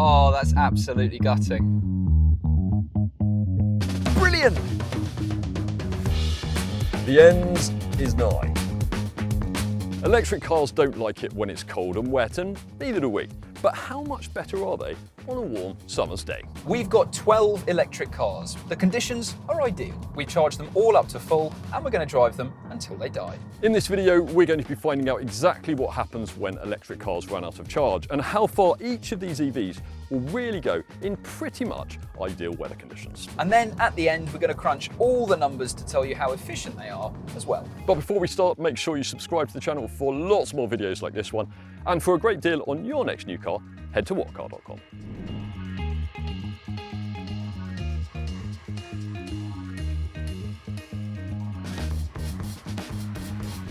Oh, that's absolutely gutting. Brilliant! The end is nigh. Electric cars don't like it when it's cold and wet, and neither do we. But how much better are they on a warm summer's day? We've got 12 electric cars. The conditions are ideal. We charge them all up to full, and we're going to drive them until they die. In this video, we're going to be finding out exactly what happens when electric cars run out of charge and how far each of these EVs will really go in pretty much ideal weather conditions. And then at the end, we're going to crunch all the numbers to tell you how efficient they are as well. But before we start, make sure you subscribe to the channel for lots more videos like this one. And for a great deal on your next new car, head to whatcar.com.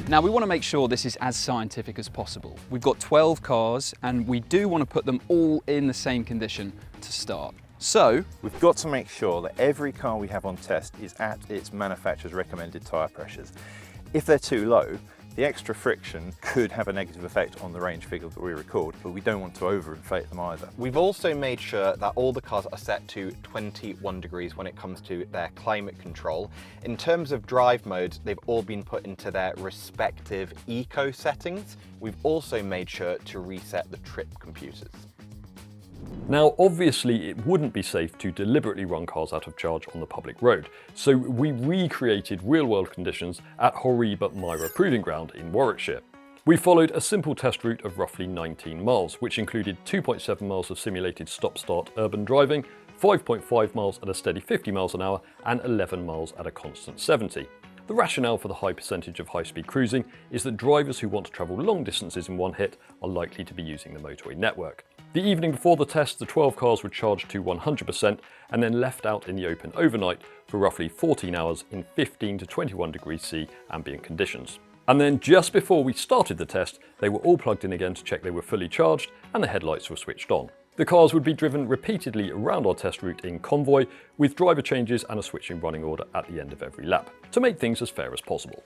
Now we want to make sure this is as scientific as possible. We've got 12 cars and we do want to put them all in the same condition to start. So we've got to make sure that every car we have on test is at its manufacturer's recommended tyre pressures. If they're too low, the extra friction could have a negative effect on the range figure that we record, but we don't want to overinflate them either. We've also made sure that all the cars are set to 21 degrees when it comes to their climate control. In terms of drive modes, they've all been put into their respective eco settings. We've also made sure to reset the trip computers. Now, obviously, it wouldn't be safe to deliberately run cars out of charge on the public road, so we recreated real-world conditions at Horry Myra Proving Ground in Warwickshire. We followed a simple test route of roughly 19 miles, which included 2.7 miles of simulated stop-start urban driving, 5.5 miles at a steady 50 miles an hour, and 11 miles at a constant 70. The rationale for the high percentage of high-speed cruising is that drivers who want to travel long distances in one hit are likely to be using the motorway network. The evening before the test, the 12 cars were charged to 100% and then left out in the open overnight for roughly 14 hours in 15 to 21 degrees C ambient conditions. And then just before we started the test, they were all plugged in again to check they were fully charged and the headlights were switched on. The cars would be driven repeatedly around our test route in convoy, with driver changes and a switching running order at the end of every lap, to make things as fair as possible.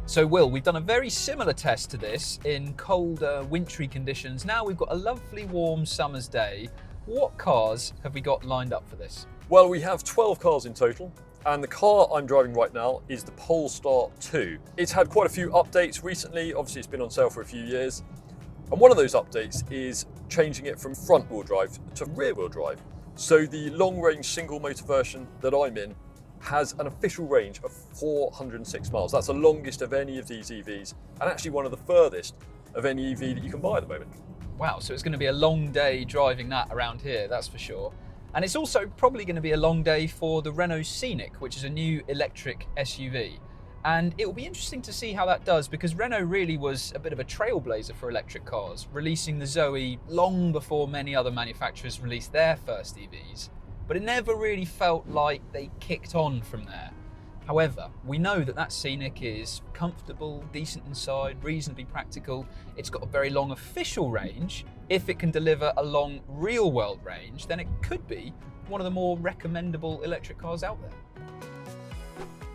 So Will, we've done a very similar test to this in colder, wintry conditions. Now we've got a lovely warm summer's day. What cars have we got lined up for this? Well, we have 12 cars in total, and the car I'm driving right now is the Polestar 2. It's had quite a few updates recently. Obviously, it's been on sale for a few years. And one of those updates is changing it from front-wheel drive to rear-wheel drive. So the long-range single-motor version that I'm in has an official range of 406 miles. That's the longest of any of these EVs, and actually one of the furthest of any EV that you can buy at the moment. Wow, so it's going to be a long day driving that around here, that's for sure. And it's also probably going to be a long day for the Renault Scenic, which is a new electric SUV. And it will be interesting to see how that does, because Renault really was a bit of a trailblazer for electric cars, releasing the Zoe long before many other manufacturers released their first EVs. But it never really felt like they kicked on from there. However, we know that that Scenic is comfortable, decent inside, reasonably practical. It's got a very long official range. If it can deliver a long real-world range, then it could be one of the more recommendable electric cars out there.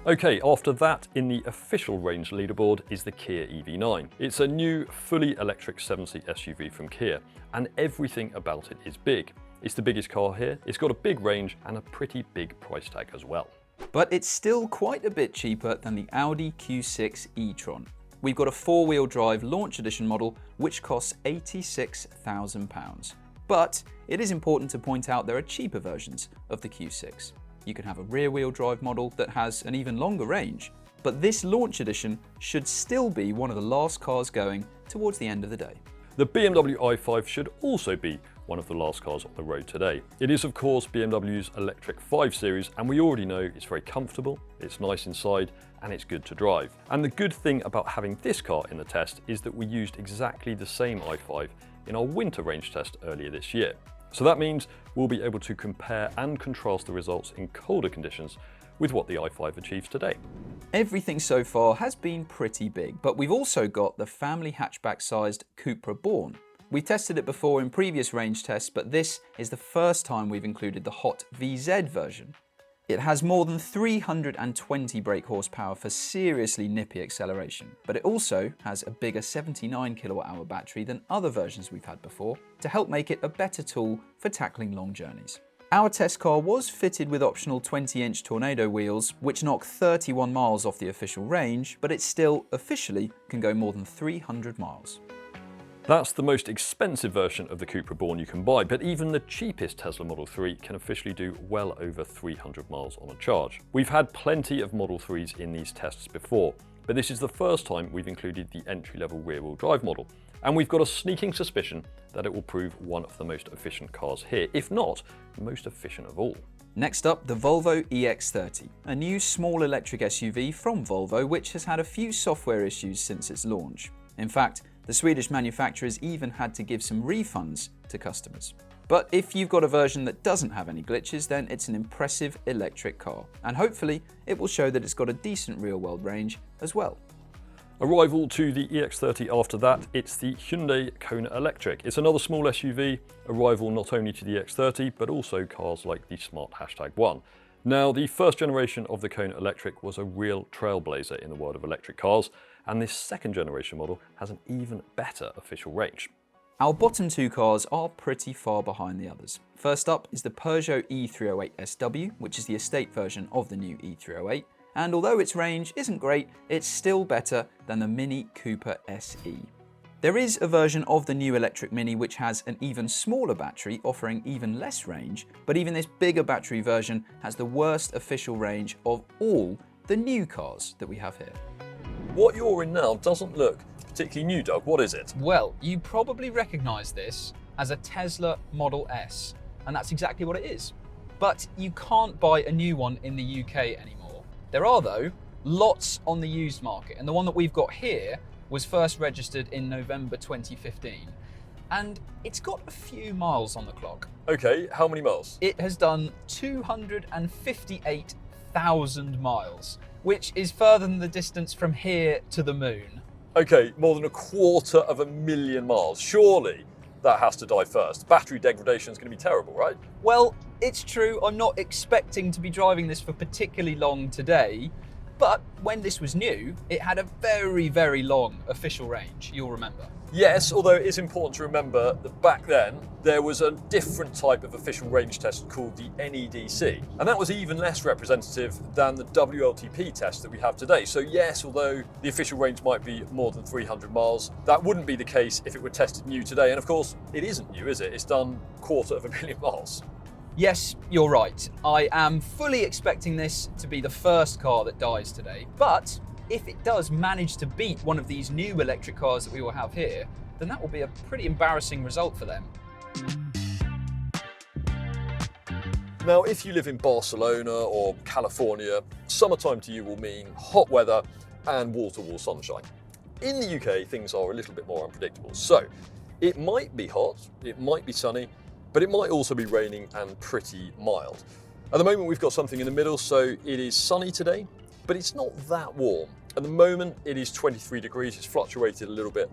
Okay, after that, in the official range leaderboard is the Kia EV9. It's a new, fully electric 7-seat SUV from Kia, and everything about it is big. It's the biggest car here, it's got a big range and a pretty big price tag as well. But it's still quite a bit cheaper than the Audi Q6 e-tron. We've got a four-wheel drive launch edition model which costs £86,000. But it is important to point out there are cheaper versions of the Q6. You can have a rear-wheel drive model that has an even longer range, but this launch edition should still be one of the last cars going towards the end of the day. The BMW i5 should also be one of the last cars on the road today. It is of course BMW's electric 5 Series, and we already know it's very comfortable, it's nice inside, and it's good to drive. And the good thing about having this car in the test is that we used exactly the same i5 in our winter range test earlier this year. So that means we'll be able to compare and contrast the results in colder conditions with what the i5 achieves today. Everything so far has been pretty big, but we've also got the family hatchback-sized Cupra Born. We've tested it before in previous range tests, but this is the first time we've included the hot VZ version. It has more than 320 brake horsepower for seriously nippy acceleration, but it also has a bigger 79 kWh battery than other versions we've had before to help make it a better tool for tackling long journeys. Our test car was fitted with optional 20-inch Tornado wheels, which knock 31 miles off the official range, but it still officially can go more than 300 miles. That's the most expensive version of the Cupra Born you can buy, but even the cheapest Tesla Model 3 can officially do well over 300 miles on a charge. We've had plenty of Model 3s in these tests before, but this is the first time we've included the entry-level rear-wheel drive model, and we've got a sneaking suspicion that it will prove one of the most efficient cars here, if not the most efficient of all. Next up, the Volvo EX30, a new small electric SUV from Volvo which has had a few software issues since its launch. In fact, the Swedish manufacturers even had to give some refunds to customers. But if you've got a version that doesn't have any glitches, then it's an impressive electric car, and hopefully it will show that it's got a decent real-world range as well. A rival to the EX30 after that, it's the Hyundai Kona Electric. It's another small SUV, a rival not only to the EX30, but also cars like the Smart #1. Now, the first generation of the Kona Electric was a real trailblazer in the world of electric cars, and this second generation model has an even better official range. Our bottom two cars are pretty far behind the others. First up is the Peugeot e-308 SW, which is the estate version of the new e-308, and although its range isn't great, it's still better than the Mini Cooper SE. There is a version of the new electric Mini which has an even smaller battery, offering even less range, but even this bigger battery version has the worst official range of all the new cars that we have here. What you're in now doesn't look particularly new, Doug. What is it? Well, you probably recognise this as a Tesla Model S, and that's exactly what it is. But you can't buy a new one in the UK anymore. There are, though, lots on the used market, and the one that we've got here was first registered in November 2015. And it's got a few miles on the clock. Okay, how many miles? It has done 258,000 miles, which is further than the distance from here to the moon. Okay, more than 250,000 miles. Surely that has to die first. Battery degradation is going to be terrible, right? Well, it's true, I'm not expecting to be driving this for particularly long today, but when this was new, it had a very, very long official range, you'll remember. Yes, although it is important to remember that back then there was a different type of official range test called the NEDC, and that was even less representative than the WLTP test that we have today. So yes, although the official range might be more than 300 miles, that wouldn't be the case if it were tested new today. And of course, it isn't new, is it? It's done 250,000 miles. Yes, you're right. I am fully expecting this to be the first car that dies today, but if it does manage to beat one of these new electric cars that we will have here, then that will be a pretty embarrassing result for them. Now, if you live in Barcelona or California, summertime to you will mean hot weather and wall-to-wall sunshine. In the UK, things are a little bit more unpredictable. So it might be hot, it might be sunny, but it might also be raining and pretty mild. At the moment, we've got something in the middle, so it is sunny today, but it's not that warm. At the moment, it is 23 degrees. It's fluctuated a little bit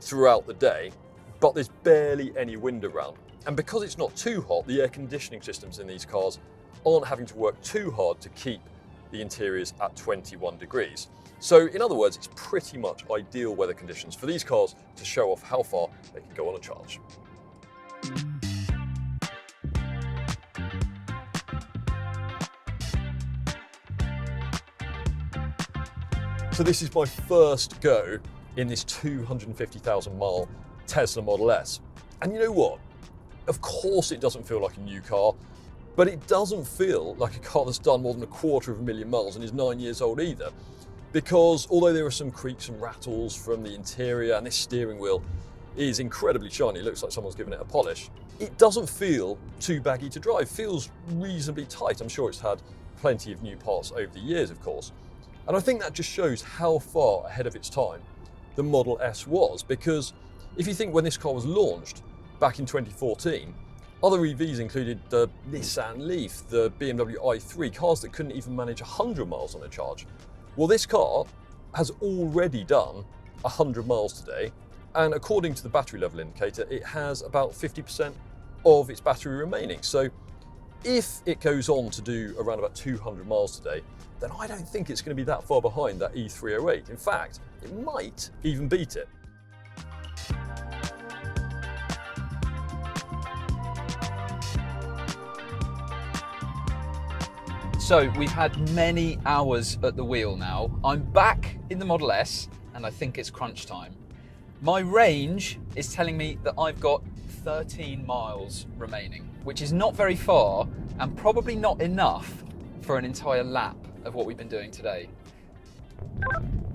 throughout the day, but there's barely any wind around. And because it's not too hot, the air conditioning systems in these cars aren't having to work too hard to keep the interiors at 21 degrees. So in other words, it's pretty much ideal weather conditions for these cars to show off how far they can go on a charge. So this is my first go in this 250,000 mile Tesla Model S. And you know what? Of course it doesn't feel like a new car, but it doesn't feel like a car that's done more than 250,000 miles and is 9 years old either. Because although there are some creaks and rattles from the interior, and this steering wheel is incredibly shiny, it looks like someone's given it a polish, it doesn't feel too baggy to drive. It feels reasonably tight. I'm sure it's had plenty of new parts over the years, of course. And I think that just shows how far ahead of its time the Model S was, because if you think when this car was launched back in 2014, other EVs included the Nissan Leaf, the BMW i3, cars that couldn't even manage 100 miles on a charge. Well, this car has already done 100 miles today, and according to the battery level indicator, it has about 50% of its battery remaining. So if it goes on to do around about 200 miles today, then I don't think it's going to be that far behind that E308. In fact, it might even beat it. So we've had many hours at the wheel now. I'm back in the Model S and I think it's crunch time. My range is telling me that I've got 13 miles remaining, which is not very far and probably not enough for an entire lap of what we've been doing today.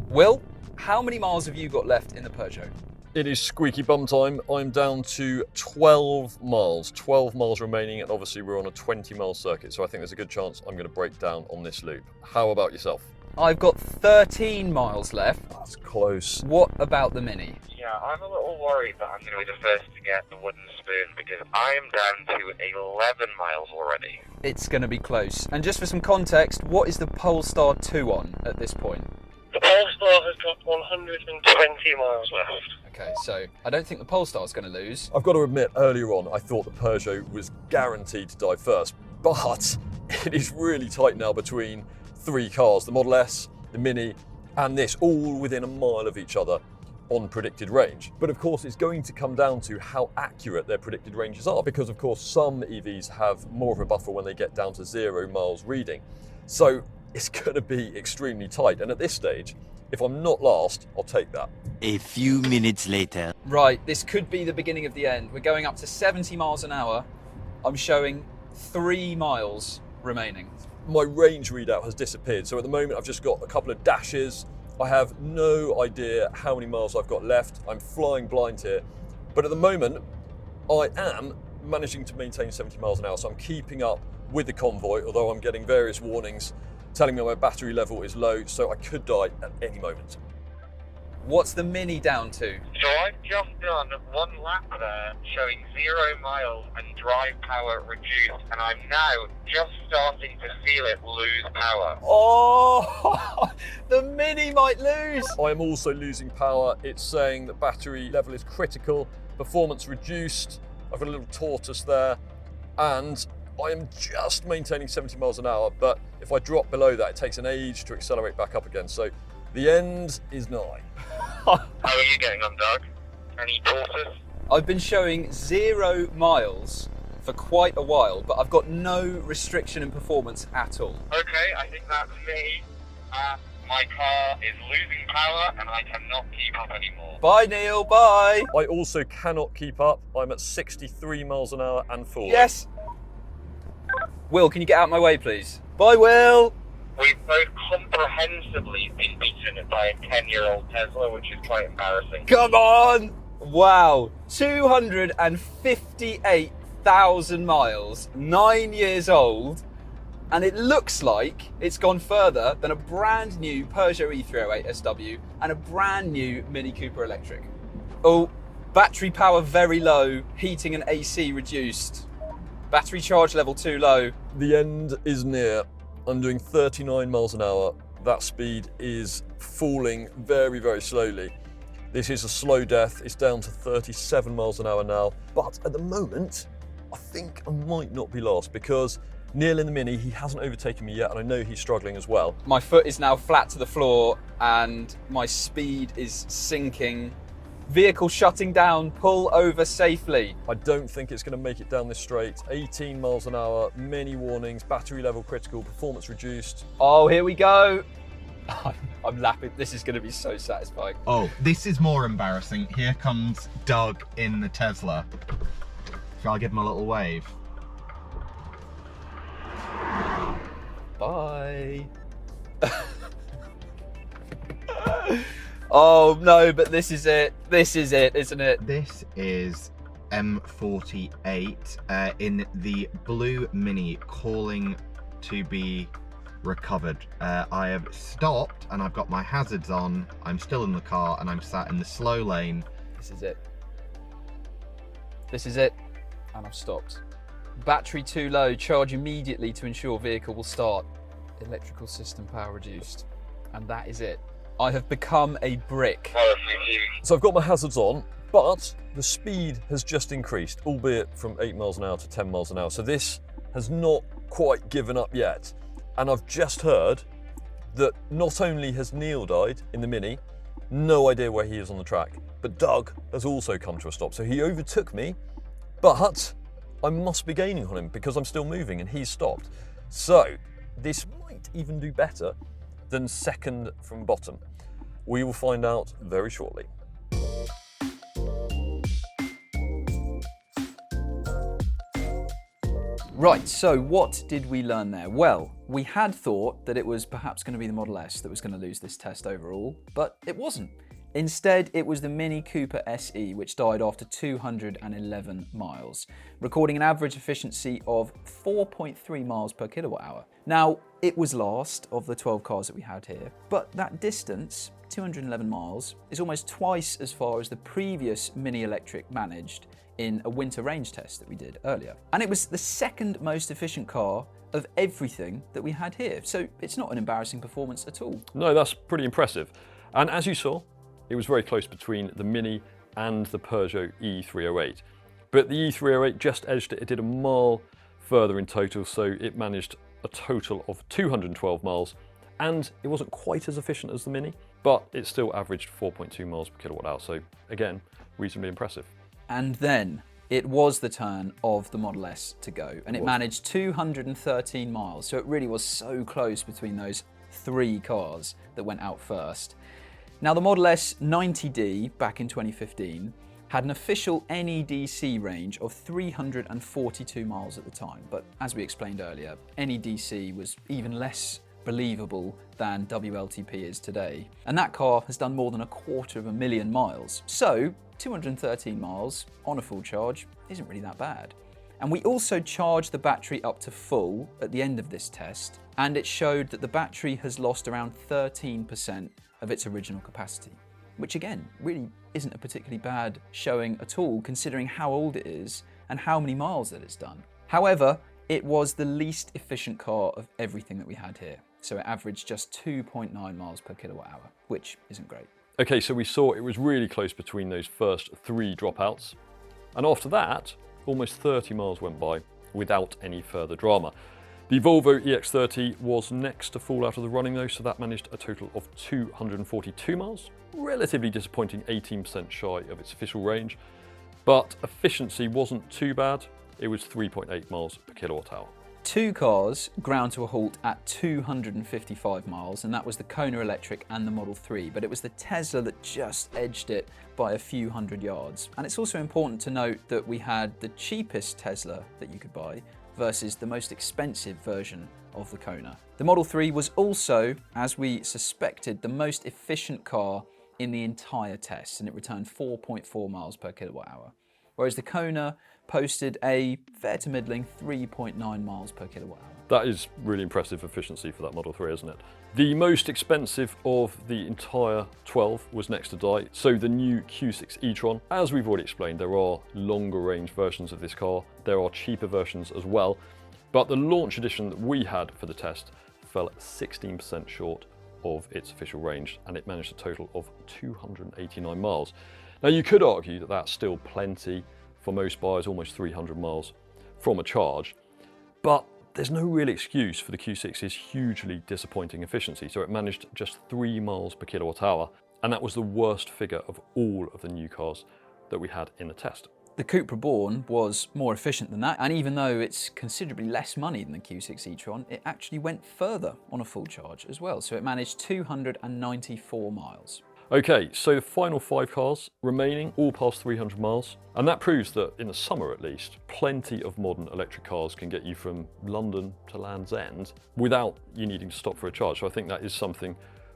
Will, how many miles have you got left in the Peugeot? It is squeaky bum time. I'm down to 12 miles. 12 miles remaining, and obviously we're on a 20-mile circuit, so I think there's a good chance I'm going to break down on this loop. How about yourself? I've got 13 miles left. That's close. What about the Mini? Yeah, I'm a little worried that I'm going to be the first to get the wooden spoon because I am down to 11 miles already. It's going to be close. And just for some context, what is the Polestar 2 on at this point? The Polestar has got 120 miles left. Okay, so I don't think the Polestar's going to lose. I've got to admit, earlier on, I thought the Peugeot was guaranteed to die first, but it is really tight now between three cars, the Model S, the Mini, and this, all within a mile of each other on predicted range. But of course, it's going to come down to how accurate their predicted ranges are, because of course, some EVs have more of a buffer when they get down to 0 miles reading. So it's going to be extremely tight. And at this stage, if I'm not last, I'll take that. A few minutes later. Right, this could be the beginning of the end. We're going up to 70 miles an hour. I'm showing 3 miles remaining. My range readout has disappeared. So at the moment, I've just got a couple of dashes. I have no idea how many miles I've got left. I'm flying blind here. But at the moment, I am managing to maintain 70 miles an hour. So I'm keeping up with the convoy, although I'm getting various warnings telling me my battery level is low, so I could die at any moment. What's the Mini down to? So I've just done one lap there showing 0 miles and drive power reduced, and I'm now just starting to feel it lose power. Oh, the Mini might lose. I am also losing power. It's saying that battery level is critical, performance reduced. I've got a little tortoise there, and I am just maintaining 70 miles an hour, but if I drop below that, it takes an age to accelerate back up again. So the end is nigh. How are you getting on, Doug? Any tortoise? I've been showing 0 miles for quite a while, but I've got no restriction in performance at all. Okay, I think that's me. My car is losing power and I cannot keep up anymore. Bye, Neil, bye. I also cannot keep up. I'm at 63 miles an hour and falling. Yes. Will, can you get out of my way, please? Bye, Will. We've both comprehensively been beaten by a 10-year-old Tesla, which is quite embarrassing. Come on. Wow. 258,000 miles, 9 years old. And it looks like it's gone further than a brand new Peugeot E308 SW and a brand new Mini Cooper Electric. Oh, battery power very low, heating and AC reduced. Battery charge level too low. The end is near. I'm doing 39 miles an hour. That speed is falling very, very slowly. This is a slow death. It's down to 37 miles an hour now. But at the moment, I think I might not be last because Neil in the Mini, he hasn't overtaken me yet, and I know he's struggling as well. My foot is now flat to the floor and my speed is sinking. Vehicle shutting down, pull over safely. I don't think it's going to make it down this straight. 18 miles an hour, many warnings, battery level critical, performance reduced. Oh, here we go. I'm lapping. This is going to be so satisfying. Oh, this is more embarrassing. Here comes Doug in the Tesla. Shall I give him a little wave? Bye. Oh no, but this is it. This is it, isn't it? This is M48 in the blue Mini, calling to be recovered. I have stopped and I've got my hazards on. I'm still in the car and I'm sat in the slow lane. This is it. This is it. And I've stopped. Battery too low. Charge immediately to ensure vehicle will start. Electrical system power reduced. And that is it. I have become a brick. So I've got my hazards on, but the speed has just increased, albeit from 8 miles an hour to 10 miles an hour. So this has not quite given up yet. And I've just heard that not only has Neil died in the Mini, no idea where he is on the track, but Doug has also come to a stop. So he overtook me, but I must be gaining on him because I'm still moving and he's stopped. So this might even do better than second from bottom. We will find out very shortly. Right, so what did we learn there? Well, we had thought that it was perhaps going to be the Model S that was going to lose this test overall, but it wasn't. Instead, it was the Mini Cooper SE which died after 211 miles, recording an average efficiency of 4.3 miles per kilowatt hour. Now, it was last of the 12 cars that we had here, but that distance, 211 miles, is almost twice as far as the previous Mini Electric managed in a winter range test that we did earlier. And it was the second most efficient car of everything that we had here. So it's not an embarrassing performance at all. No, that's pretty impressive. And as you saw, it was very close between the Mini and the Peugeot E308. But the E308 just edged it. It did a mile further in total, so it managed a total of 212 miles. And it wasn't quite as efficient as the Mini, but it still averaged 4.2 miles per kilowatt hour. So again, reasonably impressive. And then it was the turn of the Model S to go, and it managed 213 miles. So it really was so close between those three cars that went out first. Now, the Model S 90D back in 2015 had an official NEDC range of 342 miles at the time. But as we explained earlier, NEDC was even less believable than WLTP is today. And that car has done more than 250,000 miles. So 213 miles on a full charge isn't really that bad. And we also charged the battery up to full at the end of this test, and it showed that the battery has lost around 13% of its original capacity, which again, really isn't a particularly bad showing at all, considering how old it is and how many miles that it's done. However, it was the least efficient car of everything that we had here. So it averaged just 2.9 miles per kilowatt hour, which isn't great. Okay, so we saw it was really close between those first three dropouts. And after that, almost 30 miles went by without any further drama. The Volvo EX30 was next to fall out of the running though, so that managed a total of 242 miles. Relatively disappointing, 18% shy of its official range. But efficiency wasn't too bad. It was 3.8 miles per kilowatt hour. Two cars ground to a halt at 255 miles, and that was the Kona Electric and the Model 3, but it was the Tesla that just edged it by a few hundred yards. And it's also important to note that we had the cheapest Tesla that you could buy versus the most expensive version of the Kona. The Model 3 was also, as we suspected, the most efficient car in the entire test, and it returned 4.4 miles per kilowatt hour. Whereas the Kona posted a fair to middling 3.9 miles per kilowatt hour. That is really impressive efficiency for that Model 3, isn't it? The most expensive of the entire 12 was next to die, so the new Q6 e-tron. As we've already explained, there are longer range versions of this car. There are cheaper versions as well, but the launch edition that we had for the test fell 16% short of its official range, and it managed a total of 289 miles. Now, you could argue that that's still plenty for most buyers, almost 300 miles from a charge, but there's no real excuse for the Q6's hugely disappointing efficiency. So it managed just 3 miles per kilowatt hour, and that was the worst figure of all of the new cars that we had in the test. The Coupe Reborn was more efficient than that, and even though it's considerably less money than the Q6 e-tron, it actually went further on a full charge as well. So it managed 294 miles. Okay, so the final 5 cars remaining all past 300 miles, and that proves that in the summer at least, plenty of modern electric cars can get you from London to Land's End without you needing to stop for a charge. So I think that is something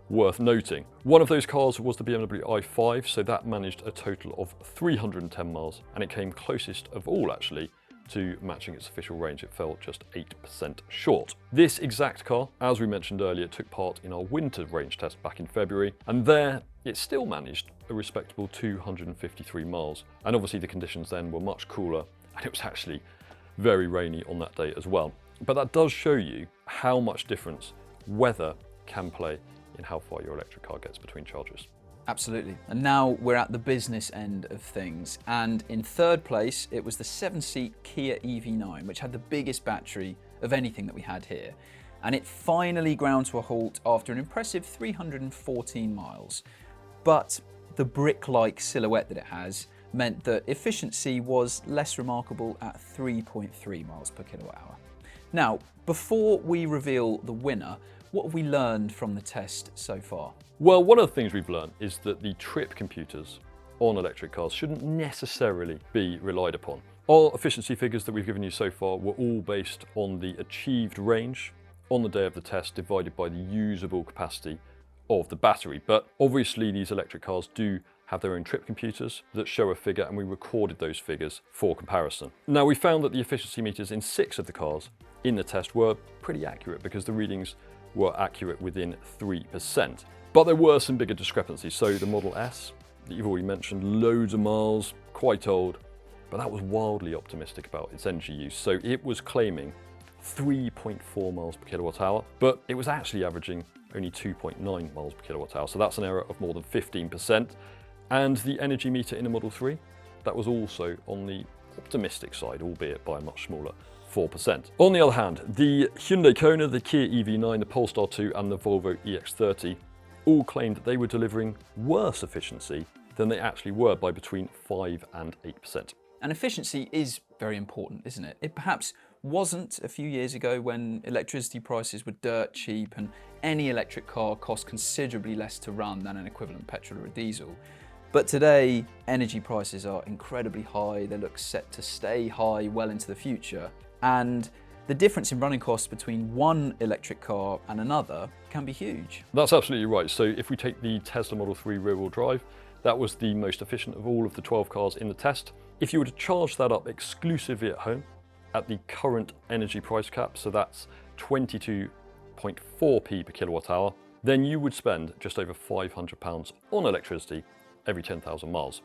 worth noting. One of those cars was the BMW i5, so that managed a total of 310 miles, and it came closest of all actually to matching its official range. It fell just 8% short. This exact car, as we mentioned earlier, took part in our winter range test back in February, and there it still managed a respectable 253 miles. And obviously the conditions then were much cooler, and it was actually very rainy on that day as well. But that does show you how much difference weather can play in how far your electric car gets between charges. Absolutely. And now we're at the business end of things. And in third place, it was the 7-seat Kia EV9, which had the biggest battery of anything that we had here. And it finally ground to a halt after an impressive 314 miles. But the brick-like silhouette that it has meant that efficiency was less remarkable at 3.3 miles per kilowatt hour. Now, before we reveal the winner, what have we learned from the test so far? Well, one of the things we've learned is that the trip computers on electric cars shouldn't necessarily be relied upon. Our efficiency figures that we've given you so far were all based on the achieved range on the day of the test divided by the usable capacity of the battery. But obviously these electric cars do have their own trip computers that show a figure, and we recorded those figures for comparison. Now, we found that the efficiency meters in 6 of the cars in the test were pretty accurate because the readings were accurate within 3%. But there were some bigger discrepancies. So the Model S that you've already mentioned, loads of miles, quite old, but that was wildly optimistic about its energy use. So it was claiming 3.4 miles per kilowatt hour, but it was actually averaging only 2.9 miles per kilowatt hour. So that's an error of more than 15%. And the energy meter in the Model 3, that was also on the optimistic side, albeit by a much smaller 4%. On the other hand, the Hyundai Kona, the Kia EV9, the Polestar 2 and the Volvo EX30 all claimed that they were delivering worse efficiency than they actually were by between 5 and 8%. And efficiency is very important, isn't it? It perhaps wasn't a few years ago when electricity prices were dirt cheap and any electric car cost considerably less to run than an equivalent petrol or a diesel. But today, energy prices are incredibly high. They look set to stay high well into the future. And the difference in running costs between one electric car and another can be huge. That's absolutely right. So if we take the Tesla Model 3 rear-wheel drive, that was the most efficient of all of the 12 cars in the test. If you were to charge that up exclusively at home at the current energy price cap, so that's 22.4p per kilowatt hour, then you would spend just over £500 on electricity every 10,000 miles.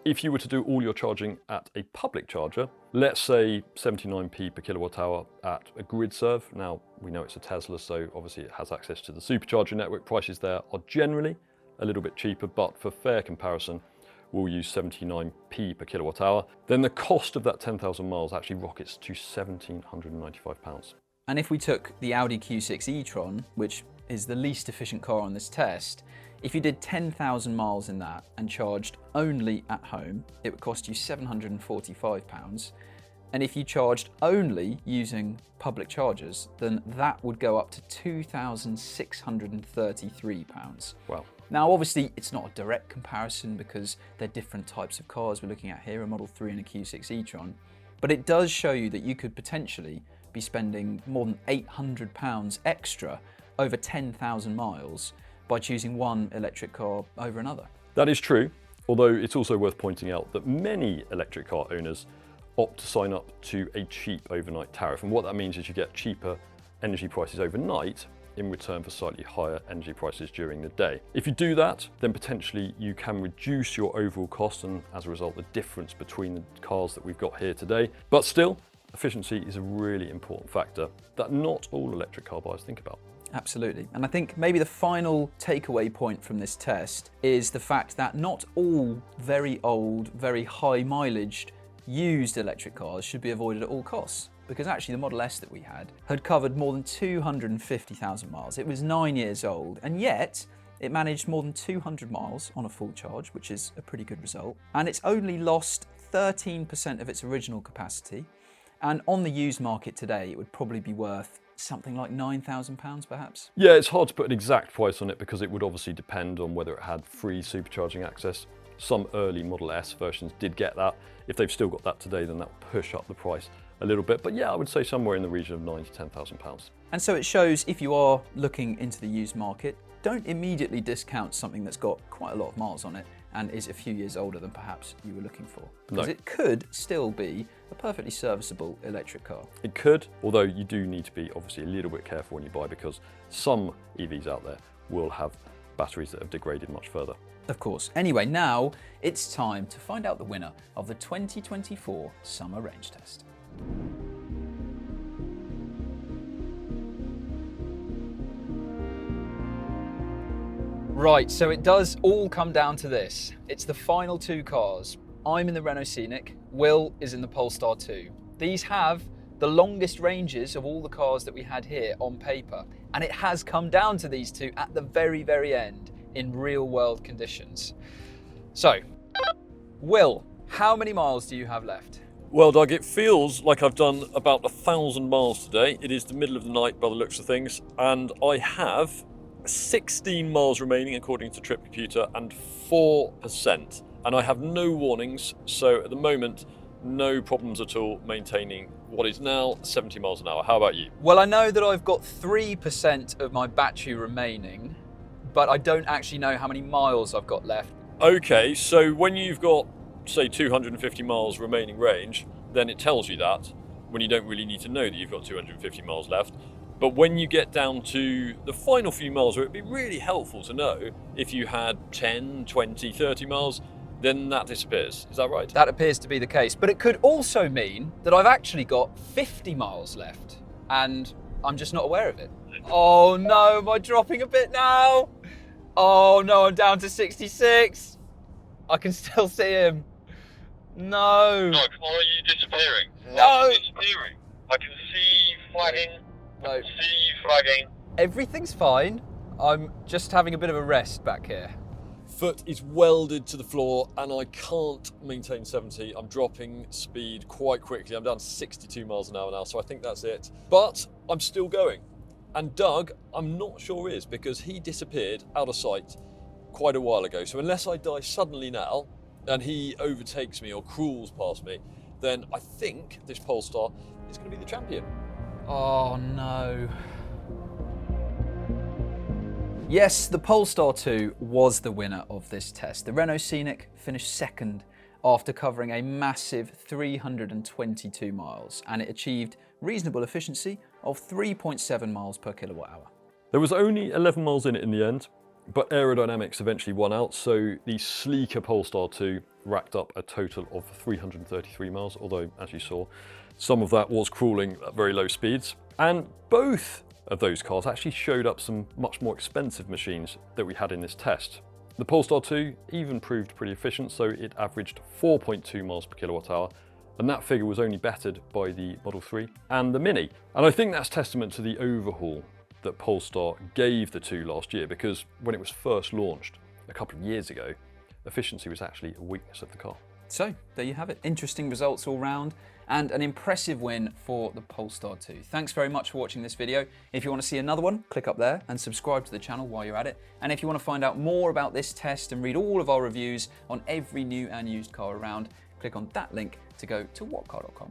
If you were to do all your charging at a public charger, let's say 79p per kilowatt hour at a grid serve. Now, we know it's a Tesla, so obviously it has access to the supercharger network. Prices there are generally a little bit cheaper, but for fair comparison, we'll use 79p per kilowatt hour. Then the cost of that 10,000 miles actually rockets to £1,795. And if we took the Audi Q6 e-tron, which is the least efficient car on this test, if you did 10,000 miles in that and charged only at home, it would cost you £745. And if you charged only using public chargers, then that would go up to £2,633. Wow. Now, obviously, it's not a direct comparison because they're different types of cars we're looking at here, a Model 3 and a Q6 e-tron, but it does show you that you could potentially be spending more than £800 extra over 10,000 miles by choosing one electric car over another. That is true, although it's also worth pointing out that many electric car owners opt to sign up to a cheap overnight tariff. And what that means is you get cheaper energy prices overnight in return for slightly higher energy prices during the day. If you do that, then potentially you can reduce your overall cost and as a result, the difference between the cars that we've got here today. But still, efficiency is a really important factor that not all electric car buyers think about. Absolutely. And I think maybe the final takeaway point from this test is the fact that not all very old, very high mileaged used electric cars should be avoided at all costs. Because actually the Model S that we had covered more than 250,000 miles. It was 9 years old, and yet it managed more than 200 miles on a full charge, which is a pretty good result. And it's only lost 13% of its original capacity. And on the used market today, it would probably be worth something like £9,000 perhaps? Yeah, it's hard to put an exact price on it because it would obviously depend on whether it had free supercharging access. Some early Model S versions did get that. If they've still got that today, then that will push up the price a little bit. But yeah, I would say somewhere in the region of £9,000 to £10,000. And so it shows if you are looking into the used market, don't immediately discount something that's got quite a lot of miles on it and is a few years older than perhaps you were looking for. Because it could still be a perfectly serviceable electric car. It could, although you do need to be obviously a little bit careful when you buy because some EVs out there will have batteries that have degraded much further. Of course. Anyway, now it's time to find out the winner of the 2024 Summer Range Test. Right, so it does all come down to this. It's the final two cars. I'm in the Renault Scenic, Will is in the Polestar 2. These have the longest ranges of all the cars that we had here on paper. And it has come down to these two at the very, very end in real world conditions. So, Will, how many miles do you have left? Well, Doug, it feels like I've done about 1,000 miles today. It is the middle of the night by the looks of things, and I have 16 miles remaining according to Trip Computer and 4%. And I have no warnings, so at the moment, no problems at all maintaining what is now 70 miles an hour. How about you? Well, I know that I've got 3% of my battery remaining, but I don't actually know how many miles I've got left. Okay, so when you've got, say, 250 miles remaining range, then it tells you that, when you don't really need to know that you've got 250 miles left. But when you get down to the final few miles, where it'd be really helpful to know if you had 10, 20, 30 miles, then that disappears. Is that right? That appears to be the case, but it could also mean that I've actually got 50 miles left, and I'm just not aware of it. Oh no, am I dropping a bit now? Oh no, I'm down to 66. I can still see him. No. Doug, are you disappearing? No. Are you disappearing? I can see you flagging. No. I can see you flagging. Everything's fine. I'm just having a bit of a rest back here. Foot is welded to the floor and I can't maintain 70. I'm dropping speed quite quickly. I'm down to 62 miles an hour now, so I think that's it. But I'm still going. And Doug, I'm not sure is, because he disappeared out of sight quite a while ago. So unless I die suddenly now and he overtakes me or crawls past me, then I think this Polestar is going to be the champion. Oh no. Yes, the Polestar 2 was the winner of this test. The Renault Scenic finished second after covering a massive 322 miles, and it achieved reasonable efficiency of 3.7 miles per kilowatt hour. There was only 11 miles in it in the end, but aerodynamics eventually won out, so the sleeker Polestar 2 racked up a total of 333 miles, although, as you saw, some of that was crawling at very low speeds. And both of those cars actually showed up some much more expensive machines that we had in this test. The Polestar 2 even proved pretty efficient, so it averaged 4.2 miles per kilowatt hour, and that figure was only bettered by the Model 3 and the Mini. And I think that's testament to the overhaul that Polestar gave the 2 last year, because when it was first launched a couple of years ago, efficiency was actually a weakness of the car. So, there you have it. Interesting results all round, and an impressive win for the Polestar 2. Thanks very much for watching this video. If you want to see another one, click up there and subscribe to the channel while you're at it. And if you want to find out more about this test and read all of our reviews on every new and used car around, click on that link to go to whatcar.com.